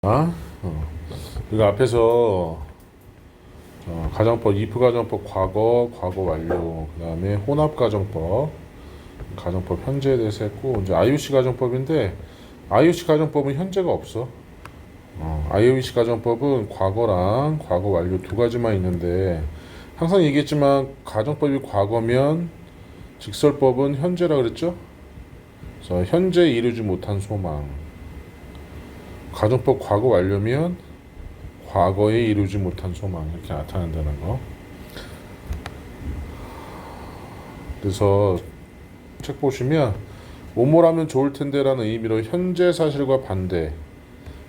이거 앞에서 가정법, if 가정법 과거, 과거 완료, 그 다음에 혼합 가정법, 가정법 현재에 대해서 했고, 이제 IUC 가정법인데, IUC 가정법은 현재가 없어. IUC 가정법은 과거랑 과거 완료 두 가지만 있는데, 항상 얘기했지만 가정법이 과거면 직설법은 현재라 그랬죠? 그래서 현재 이루지 못한 소망. 가정법 과거 완료면 과거에 이루지 못한 소망 이렇게 나타난다는 거. 그래서 책 보시면 뭐뭐라면 좋을 텐데라는 의미로 현재 사실과 반대,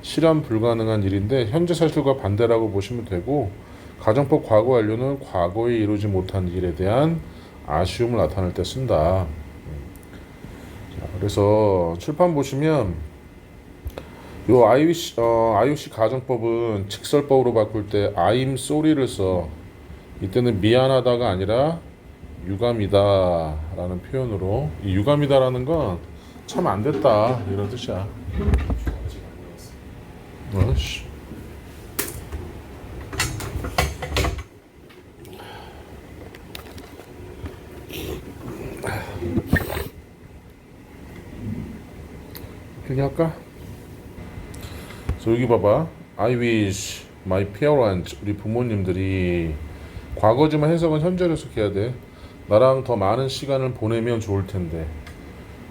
실현 불가능한 일인데 현재 사실과 반대라고 보시면 되고, 가정법 과거 완료는 과거에 이루지 못한 일에 대한 아쉬움을 나타낼 때 쓴다. 그래서 칠판 보시면 요 IUC 가정법은 직설법으로 바꿀 때 I'm sorry를 써. 이때는 미안하다가 아니라 유감이다 라는 표현으로, 이 유감이다라는 건 참 안됐다 이런 뜻이야. 어이씨. 이렇게 할까? 그래서 여기 봐봐. I wish my parents, 우리 부모님들이, 과거지만 해석은 현재로 해석해야 돼. 나랑 더 많은 시간을 보내면 좋을 텐데.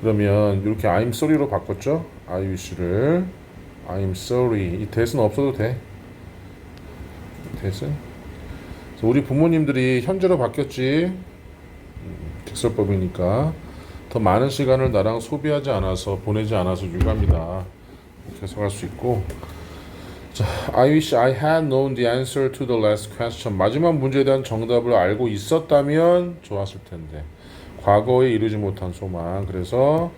그러면 이렇게 I'm sorry로 바꿨죠? I wish를 I'm sorry. 이 that은 없어도 돼. that은. 그래서 우리 부모님들이 현재로 바뀌었지. 직설법이니까 더 많은 시간을 나랑 소비하지 않아서, 보내지 않아서 유감이다. 이렇게 해석할 수 있고. 자, I wish I had known the answer to the last question. 마지막 문제에 대한 정답을 알고 있었다면 좋았을 텐데. 과거에 이루지 못한 소망. 그래서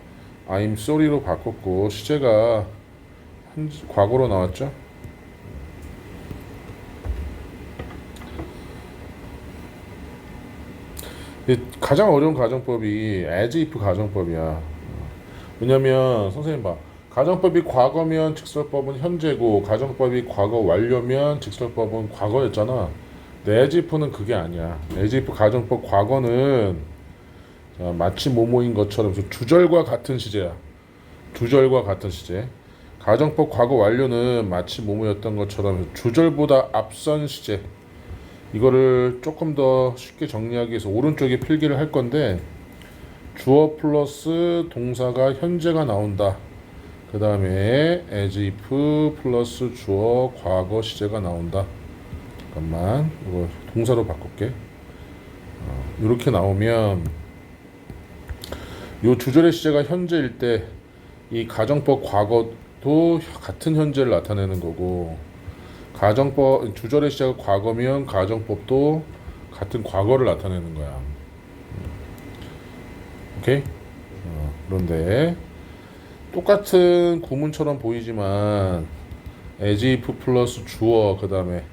I'm sorry로 바꿨고, 시제가 과거로 나왔죠. 가장 어려운 가정법이 as if 가정법이야. 왜냐면 선생님 봐, 가정법이 과거면 직설법은 현재고, 가정법이 과거 완료면 직설법은 과거였잖아. 근데 as if는 그게 아니야. as if 가정법 과거는 마치 뭐뭐인 것처럼 주절과 같은 시제야. 주절과 같은 시제. 가정법 과거 완료는 마치 뭐뭐였던 것처럼 주절보다 앞선 시제. 이거를 조금 더 쉽게 정리하기 위해서 오른쪽에 필기를 할 건데, 주어 플러스 동사가 현재가 나온다. 그 다음에 as if 플러스 주어 과거 시제가 나온다. 잠깐만, 이거 동사로 바꿀게. 이렇게 나오면 요 주절의 시제가 현재일 때 이 가정법 과거도 같은 현재를 나타내는 거고, 가정법 주절의 시제가 과거면 가정법도 같은 과거를 나타내는 거야. 오케이? 그런데 똑같은 구문처럼 보이지만 as if 플러스 주어 그 다음에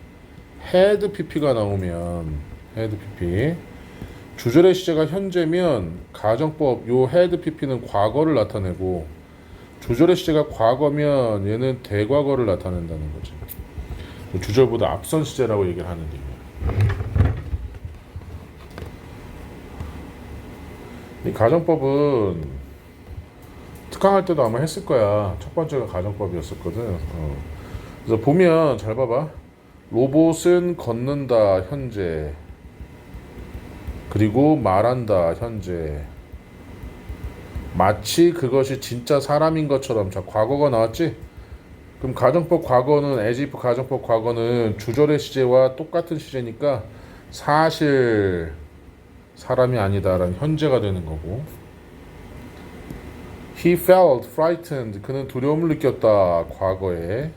had pp가 나오면, had pp 주절의 시제가 현재면 가정법 요 had pp는 과거를 나타내고, 주절의 시제가 과거면 얘는 대과거를 나타낸다는 거지. 주절보다 앞선 시제라고 얘기를 하는 얘기야. 이 가정법은 특강할 때도 아마 했을 거야. 첫 번째가 가정법이었었거든. 그래서 보면 잘 봐봐. 로봇은 걷는다 현재, 그리고 말한다 현재, 마치 그것이 진짜 사람인 것처럼. 자, 과거가 나왔지? 그럼 가정법 과거는 as if 가정법 과거는 주절의 시제와 똑같은 시제니까 사실 사람이 아니다라는 현재가 되는 거고, He felt frightened. 그는 두려움을 느꼈다 과거에.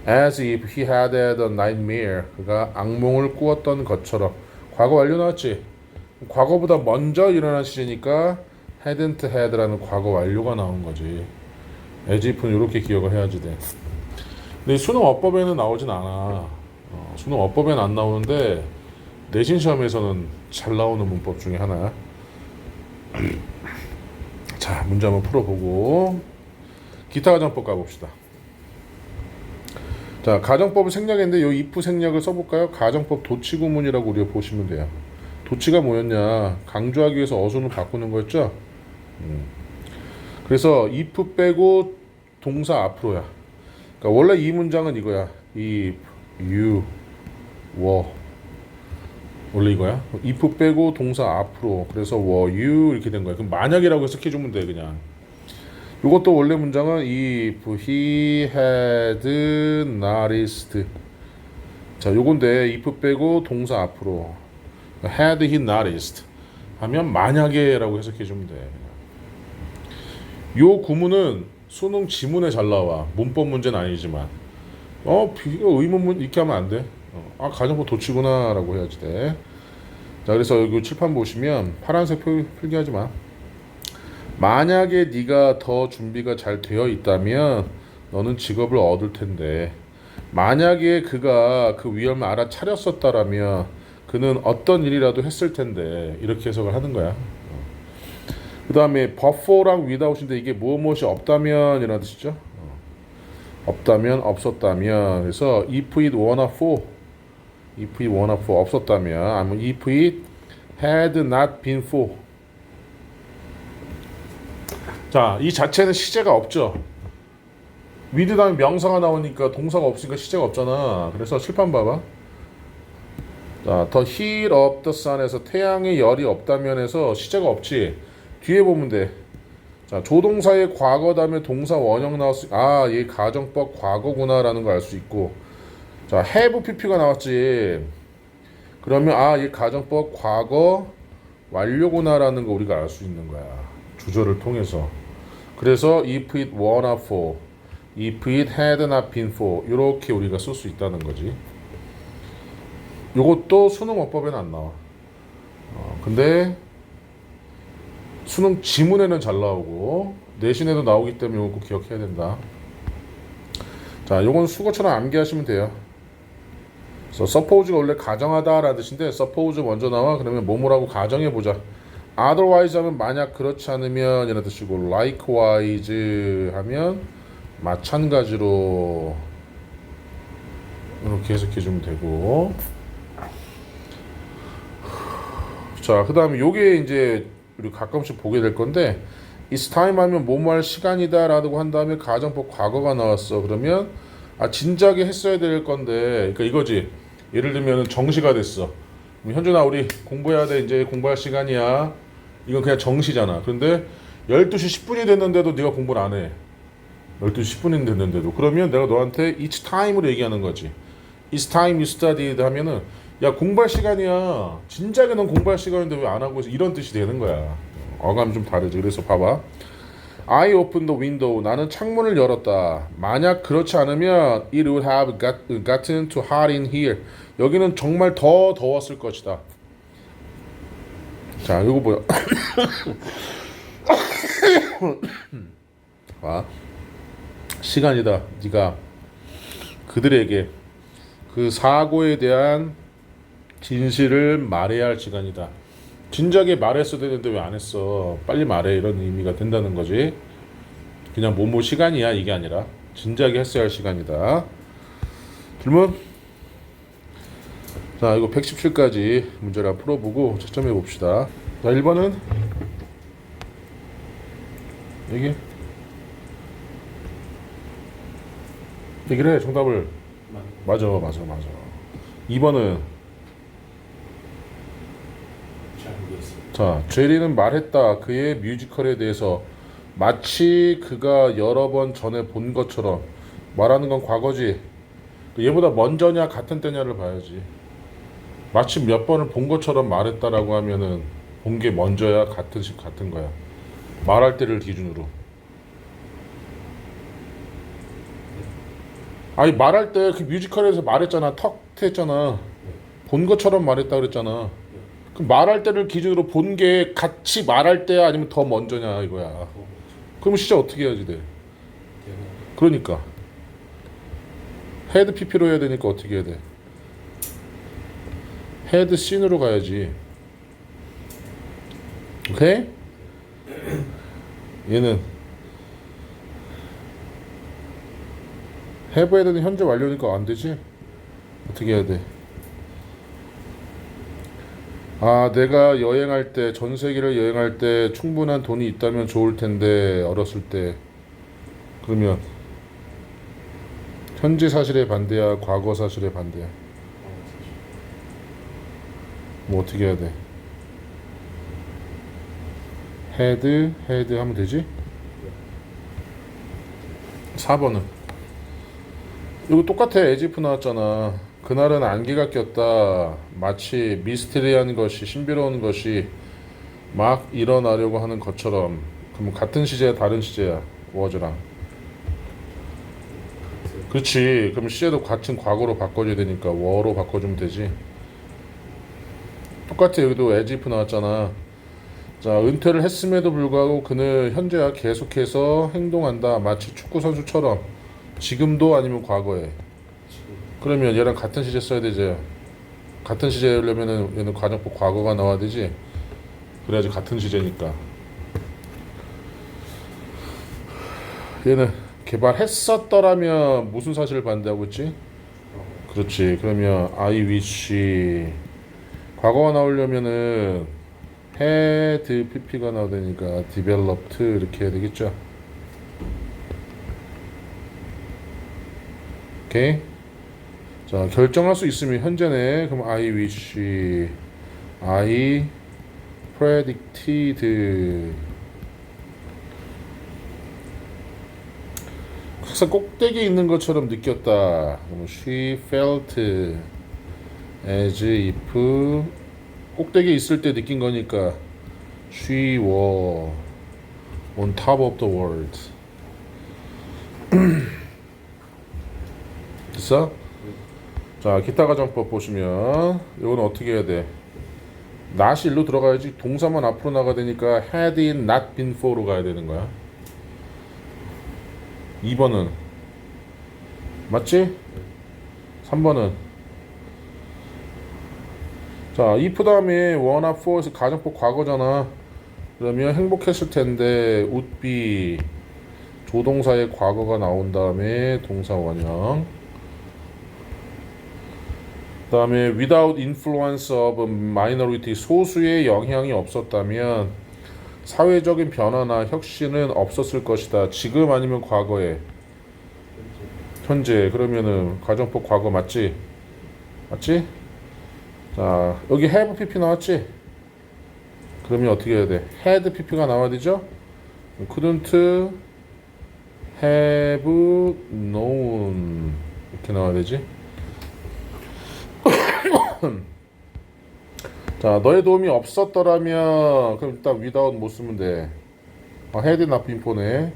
As if he had had a nightmare. 그가 악몽을 꾸었던 것처럼. 과거 완료 나왔지? 과거보다 먼저 일어난 시제니까 hadn't had라는 과거 완료가 나온 거지. as if는 이렇게 기억을 해야지 돼. 근데 수능 어법에는 나오진 않아. 수능 어법에는 안 나오는데 내신 시험에서는 잘 나오는 문법 중에 하나야. 자, 문제 한번 풀어보고 기타 가정법 가봅시다. 자, 가정법을 생략했는데 요 if 생략을 써볼까요? 가정법 도치구문이라고 우리가 보시면 돼요. 도치가 뭐였냐? 강조하기 위해서 어순을 바꾸는 거였죠? 그래서 if 빼고 동사 앞으로야. 그러니까 원래 이 문장은 이거야. if, you, were. 원래 이거야. if 빼고 동사 앞으로. 그래서 were you 이렇게 된 거야. 그럼 만약이라고 해석해주면 돼 그냥. 이것도 원래 문장은 if he had noticed. 자, 요건데 if 빼고 동사 앞으로. had he noticed 하면 만약에라고 해석해주면 돼. 요 구문은 수능 지문에 잘 나와. 문법 문제는 아니지만. 의문문 이렇게 하면 안 돼. 가정법 도치구나라고 해야지 돼. 자, 그래서 여기 칠판 보시면 파란색 필기하지 마. 만약에 네가 더 준비가 잘 되어 있다면 너는 직업을 얻을 텐데, 만약에 그가 그 위험을 알아차렸었다라면 그는 어떤 일이라도 했을 텐데, 이렇게 해석을 하는 거야. 그 다음에 before,랑 without인데 이게 무엇이 없다면 이라는 뜻이죠. 없다면, 없었다면. 그래서 if it weren't for, if it weren't for 없었다면, 아니면 if it had not been for. 자, 이 자체는 시제가 없죠. with 다음에 명사가 나오니까 동사가 없으니까 시제가 없잖아. 그래서 칠판 봐봐. 자, the heat of the sun에서 태양의 열이 없다면에서 시제가 없지. 뒤에 보면 돼. 자, 조동사의 과거 다음에 동사 원형 나왔으니 얘 가정법 과거구나라는 걸 알 수 있고. 자, have pp가 나왔지. 그러면 얘 가정법 과거 완료구나라는 거 우리가 알 수 있는 거야. 주절을 통해서. 그래서 if it weren't for, if it had not been for 이렇게 우리가 쓸 수 있다는 거지. 요것도 수능 어법에는 안 나와. 근데 수능 지문에는 잘 나오고 내신에도 나오기 때문에 이거 꼭 기억해야 된다. 자, 요건 수거처럼 암기하시면 돼요. 그래서 suppose가 원래 가정하다라는 뜻인데 suppose 먼저 나와. 그러면 뭐뭐라고 가정해보자. otherwise 하면 만약 그렇지 않으면 이라는 뜻이고, likewise 하면 마찬가지로 이렇게 해석해주면 되고. 자, 그 다음에 요게 이제 우리 가끔씩 보게 될 건데, it's time 하면 뭐뭐 할 시간이다 라고 한 다음에 가정법 과거가 나왔어. 그러면 진작에 했어야 될 건데, 그러니까 이거지. 예를 들면 정시가 됐어. 현준아, 우리 공부해야 돼. 이제 공부할 시간이야. 이건 그냥 정시잖아. 그런데 12시 10분이 됐는데도 네가 공부를 안 해. 12시 10분이 됐는데도. 그러면 내가 너한테 each time으로 얘기하는 거지. It's time you studied 하면은, 야, 공부할 시간이야. 진작에 넌 공부할 시간인데 왜 안 하고 있어? 이런 뜻이 되는 거야. 어감이 좀 다르지. 그래서 봐봐. I opened the window. 나는 창문을 열었다. 만약 그렇지 않으면 it would have gotten too hot in here. 여기는 정말 더 더웠을 것이다. 자, 이거 뭐야? 시간이다. 네가 그들에게 그 사고에 대한 진실을 말해야 할 시간이다. 진작에 말했어야 되는데 왜 안 했어? 빨리 말해. 이런 의미가 된다는 거지. 그냥 뭐뭐 시간이야 이게 아니라 진작에 했어야 할 시간이다. 질문? 자, 이거 117까지 문제를 한번 풀어보고 채점해 봅시다. 자, 1번은 얘기를 해. 정답을. 맞아. 2번은 자, 제리는 말했다. 그의 뮤지컬에 대해서 마치 그가 여러 번 전에 본 것처럼. 말하는 건 과거지. 얘보다 먼저냐 같은 때냐를 봐야지. 마치 몇 번을 본 것처럼 말했다라고 하면은 본 게 먼저야 같은 거야. 말할 때를 기준으로. 말할 때 그 뮤지컬에서 말했잖아. 턱 했잖아. 본 것처럼 말했다 그랬잖아. 그럼 말할 때를 기준으로 본 게 같이 말할 때야 아니면 더 먼저냐 이거야. 그럼 진짜 어떻게 해야지 돼? 그러니까 헤드 PP로 해야 되니까 어떻게 해야 돼? 헤드 씬으로 가야지. 오케이? 얘는 have 해야 되는 현재 완료니까 안 되지? 어떻게 해야 돼? 아, 내가 여행할 때, 전 세계를 여행할 때 충분한 돈이 있다면 좋을 텐데, 어렸을 때. 그러면 현재 사실에 반대야, 과거 사실에 반대야. 뭐 어떻게 해야 돼? had 하면 되지? 4번은 이거 똑같아. as if 나왔잖아. 그날은 안개가 꼈다. 마치 미스테리한 것이, 신비로운 것이 막 일어나려고 하는 것처럼. 그럼 같은 시제야, 다른 시제야? was랑. 그렇지. 그럼 시제도 같은 과거로 바꿔줘야 되니까 were로 바꿔주면 되지. 똑같아. 여기도 as if 나왔잖아. 자, 은퇴를 했음에도 불구하고 그는 현재야 계속해서 행동한다. 마치 축구 선수처럼. 지금도 아니면 과거에. 그러면 얘랑 같은 시제 써야 되지. 같은 시제려면은 얘는 과정법 과거가 나와야 되지. 그래야지 같은 시제니까. 얘는 개발했었더라면 무슨 사실을 반대하고 있지? 그렇지. 그러면 I wish 과거가 나오려면은 had pp가 나와야 되니까 developed 이렇게 해야 되겠죠. 오케이. 자, 결정할 수 있으면 현재네. 그럼 I wish, I predicted. 항상 꼭대기에 있는 것처럼 느꼈다. 그럼 she felt as if 꼭대기에 있을 때 느낀 거니까 she was on top of the world. 됐어? 자, 기타 가정법 보시면 이건 어떻게 해야 돼? not이 일로 들어가야지. 동사만 앞으로 나가야 되니까 had it not been for로 가야 되는 거야. 2번은 맞지? 3번은 자, if 다음에 wanna for에서 가정법 과거잖아. 그러면 행복했을 텐데 would be 조동사의 과거가 나온 다음에 동사 원형. 그 다음에 without influence of minority 소수의 영향이 없었다면 사회적인 변화나 혁신은 없었을 것이다. 지금 아니면 과거에? 현재. 그러면은 가정법 과거 맞지? 맞지? 자, 여기 have pp 나왔지? 그러면 어떻게 해야 돼? had pp가 나와야 되죠? couldn't have known 이렇게 나와야 되지? 자, 너의 도움이 없었더라면 그럼 일단 without 못 쓰면 돼. had not been for네.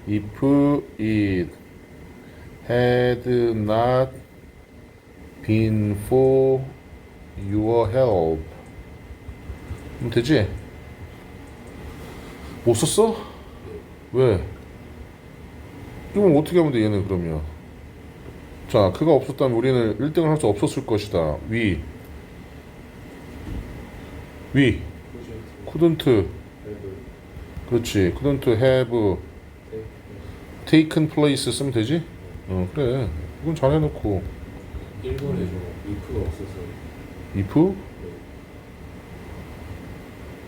if it had not been for your help 그럼 되지? 못 썼어? 왜? 그럼 어떻게 하면 돼 얘는 그러면? 자, 그가 없었다면 우리는 1등을 할 수 없었을 것이다. couldn't 그렇지. couldn't have taken place 쓰면 되지? 그래. 이건 잘 해놓고 1번에 if가 없어서 if?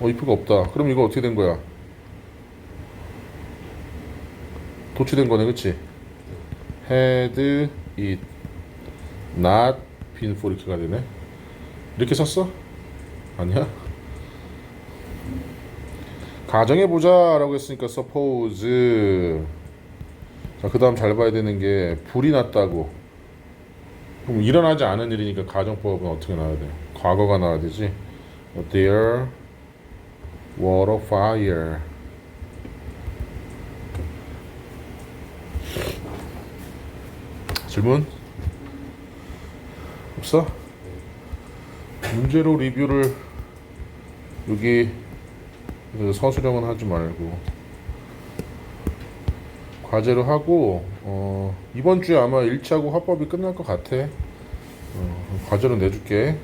if가 없다. 그럼 이거 어떻게 된 거야? 도치된 거네, 그치? had it not been for 이렇게 가야 되네. 이렇게 썼어? 아니야? 가정해보자 라고 했으니까 suppose. 자, 그 다음 잘 봐야 되는 게 불이 났다고. 그럼 일어나지 않은 일이니까 가정법은 어떻게 나와야 돼? 과거가 나와야 되지. There was a fire. 질문? 없어? 문제로 리뷰를 여기 서술형은 하지 말고 과제로 하고 이번 주에 아마 1차하고 화법이 끝날 것 같아. 과제로 내줄게.